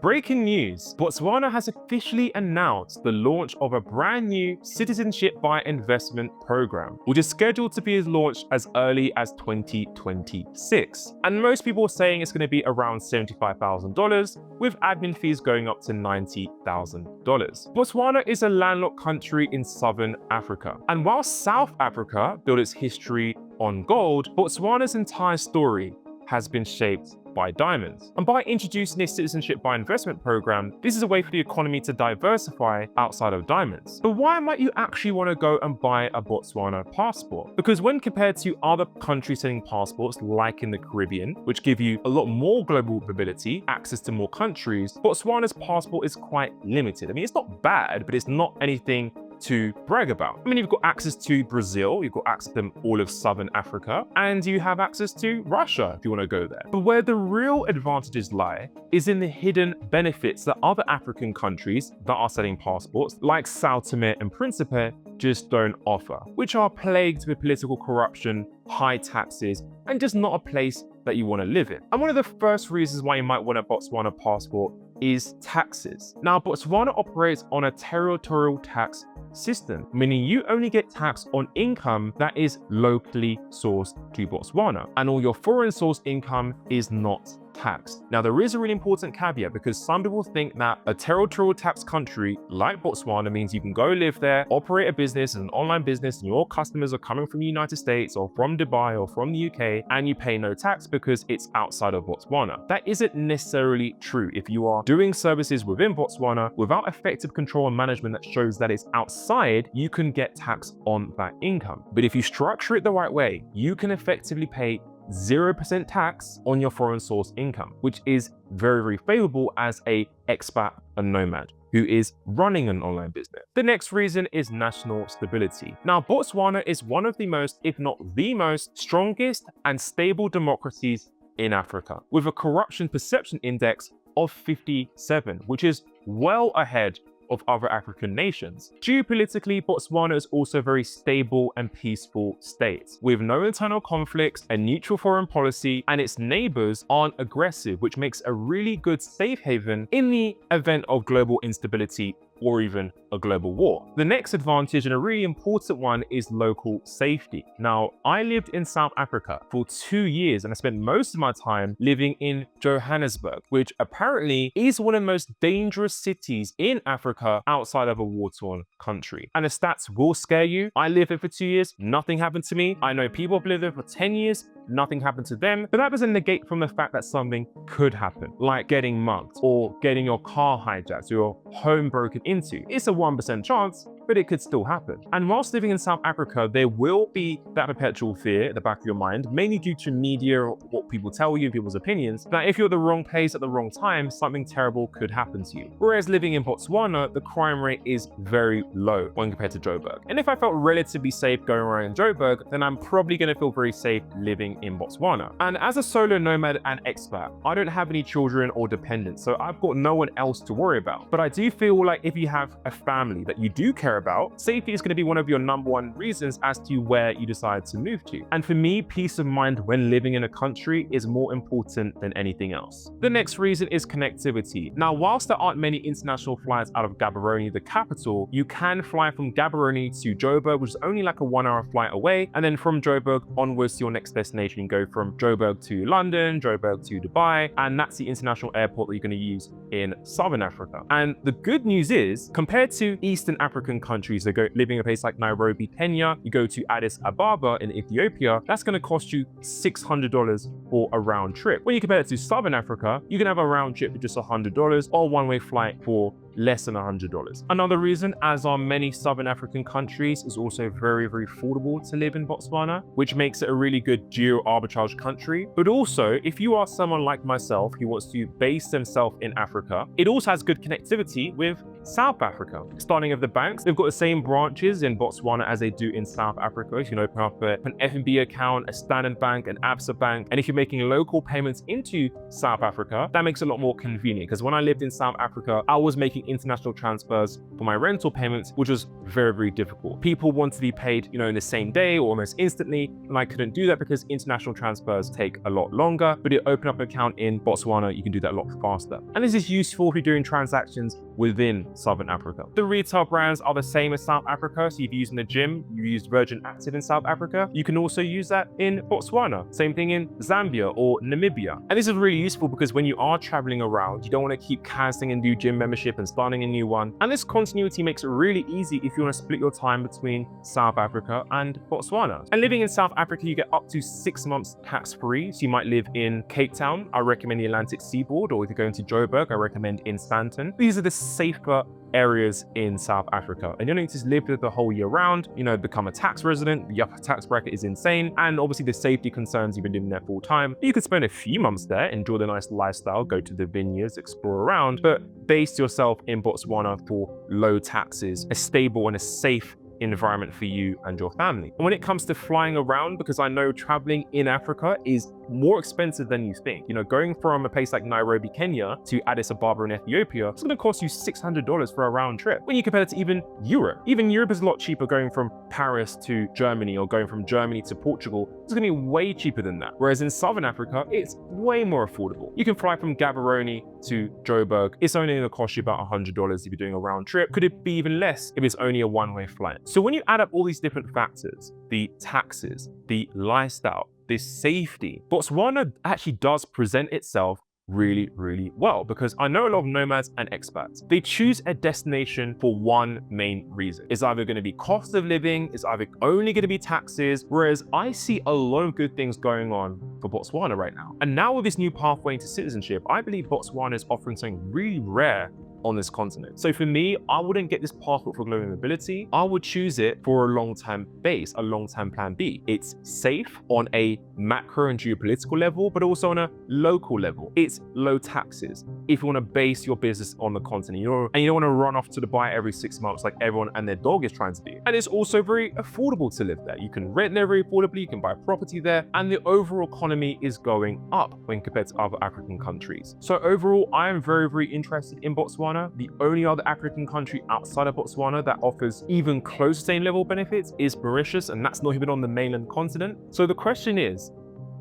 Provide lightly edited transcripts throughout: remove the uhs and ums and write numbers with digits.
Breaking news, Botswana has officially announced the launch of a brand new Citizenship by Investment program, which is scheduled to be launched as early as 2026. And most people are saying it's going to be around $75,000, with admin fees going up to $90,000. Botswana is a landlocked country in southern Africa. And while South Africa built its history on gold, Botswana's entire story has been shaped by diamonds. And by introducing this Citizenship by Investment program, this is a way for the economy to diversify outside of diamonds. But why might you actually want to go and buy a Botswana passport? Because when compared to other countries selling passports, like in the Caribbean, which give you a lot more global mobility, access to more countries, Botswana's passport is quite limited. I mean, it's not bad, but it's not anything to brag about. I mean, you've got access to Brazil, you've got access to all of Southern Africa, and you have access to Russia if you want to go there. But where the real advantages lie is in the hidden benefits that other African countries that are selling passports, like Sao Tome and Principe, just don't offer, which are plagued with political corruption, high taxes, and just not a place that you want to live in. And one of the first reasons why you might want a Botswana passport is taxes. Now, Botswana operates on a territorial tax system, meaning you only get taxed on income that is locally sourced to Botswana, and all your foreign sourced income is not taxed. Now, there is a really important caveat, because some people think that a territorial tax country like Botswana means you can go live there, operate a business, an online business, and your customers are coming from the United States or from Dubai or from the UK, and you pay no tax because it's outside of Botswana. That isn't necessarily true. If you are doing services within Botswana without effective control and management that shows that it's outside, you can get tax on that income. But if you structure it the right way, you can effectively pay 0% tax on your foreign source income, which is very, very favorable as a expat and nomad who is running an online business. The next reason is national stability. Now, Botswana is one of the most, if not the most, strongest and stable democracies in Africa, with a corruption perception index of 57, which is well ahead of other African nations. Geopolitically, Botswana is also a very stable and peaceful state, with no internal conflicts, a neutral foreign policy, and its neighbors aren't aggressive, which makes a really good safe haven in the event of global instability or even a global war. The next advantage, and a really important one, is local safety. Now, I lived in South Africa for 2 years, and I spent most of my time living in Johannesburg, which apparently is one of the most dangerous cities in Africa outside of a war-torn country. And the stats will scare you. I lived there for 2 years, nothing happened to me. I know people have lived there for 10 years, nothing happened to them. But that doesn't negate from the fact that something could happen, like getting mugged or getting your car hijacked or your home broken into. It's a 1% chance, but it could still happen. And whilst living in South Africa, there will be that perpetual fear at the back of your mind, mainly due to media or what people tell you, people's opinions, that if you're at the wrong place at the wrong time, something terrible could happen to you. Whereas living in Botswana, the crime rate is very low when compared to Joburg. And if I felt relatively safe going around in Joburg, then I'm probably going to feel very safe living in Botswana. And as a solo nomad and expat, I don't have any children or dependents, so I've got no one else to worry about. But I do feel like if you have a family that you do care about, safety is going to be one of your #1 reasons as to where you decide to move to. And for me, peace of mind when living in a country is more important than anything else. The next reason is connectivity. Now, whilst there aren't many international flights out of Gaborone, the capital, you can fly from Gaborone to Joburg, which is only like a 1-hour flight away. And then from Joburg onwards to your next destination, you go from Joburg to London, Joburg to Dubai, and that's the international airport that you're going to use in Southern Africa. And the good news is, compared to Eastern African countries that go living in a place like Nairobi, Kenya, you go to Addis Ababa in Ethiopia, that's going to cost you $600 for a round trip. When you compare it to Southern Africa, you can have a round trip for just $100 or one-way flight for less than $100. Another reason, as are many Southern African countries, is also very, very affordable to live in Botswana, which makes it a really good geo arbitrage country. But also, if you are someone like myself who wants to base themselves in Africa, it also has good connectivity with South Africa. Starting with the banks, they've got the same branches in Botswana as they do in South Africa. You can open up an FNB account, a Standard Bank, an Absa Bank, and if you're making local payments into South Africa, that makes it a lot more convenient. Because when I lived in South Africa, I was making making international transfers for my rental payments, which was very, very difficult. People want to be paid, in the same day or almost instantly, and I couldn't do that because international transfers take a lot longer. But if you open up an account in Botswana, you can do that a lot faster. And this is useful if you're doing transactions within Southern Africa. The retail brands are the same as South Africa. So if you're using the gym, you used Virgin Active in South Africa, you can also use that in Botswana. Same thing in Zambia or Namibia. And this is really useful because when you are traveling around, you don't want to keep canceling a new gym membership and starting a new one. And this continuity makes it really easy if you want to split your time between South Africa and Botswana. And living in South Africa, you get up to 6 months tax-free. So you might live in Cape Town. I recommend the Atlantic Seaboard, or if you're going to Joburg, I recommend in Stanton. These are the safer areas in South Africa, and you don't need to live there the whole year round, become a tax resident. The upper tax bracket is insane, and obviously the safety concerns, you've been living there full time. You could spend a few months there, enjoy the nice lifestyle, go to the vineyards, explore around, but base yourself in Botswana for low taxes, a stable and a safe environment for you and your family. And when it comes to flying around, because I know traveling in Africa is more expensive than you think. Going from a place like Nairobi, Kenya to Addis Ababa in Ethiopia, it's going to cost you $600 for a round trip. When you compare it to even Europe is a lot cheaper going from Paris to Germany or going from Germany to Portugal. It's going to be way cheaper than that. Whereas in Southern Africa, it's way more affordable. You can fly from Gaborone to Joburg. It's only going to cost you about $100 if you're doing a round trip. Could it be even less if it's only a one-way flight? So when you add up all these different factors, the taxes, the lifestyle, the safety, Botswana actually does present itself really, really well, because I know a lot of nomads and expats, they choose a destination for one main reason. It's either going to be cost of living, it's either only going to be taxes, whereas I see a lot of good things going on for Botswana right now. And now with this new pathway into citizenship, I believe Botswana is offering something really rare on this continent. So for me, I wouldn't get this passport for global mobility. I would choose it for a long-term base, a long-term plan B. It's safe on a macro and geopolitical level, but also on a local level. It's low taxes if you want to base your business on the continent, and you don't want to run off to Dubai every 6 months like everyone and their dog is trying to do. And it's also very affordable to live there. You can rent there very affordably, you can buy property there, and the overall economy is going up when compared to other African countries. So overall, I am very, very interested in Botswana. The only other African country outside of Botswana that offers even close to same level benefits is Mauritius, and that's not even on the mainland continent. So the question is,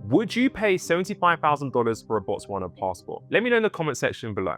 would you pay $75,000 for a Botswana passport? Let me know in the comment section below.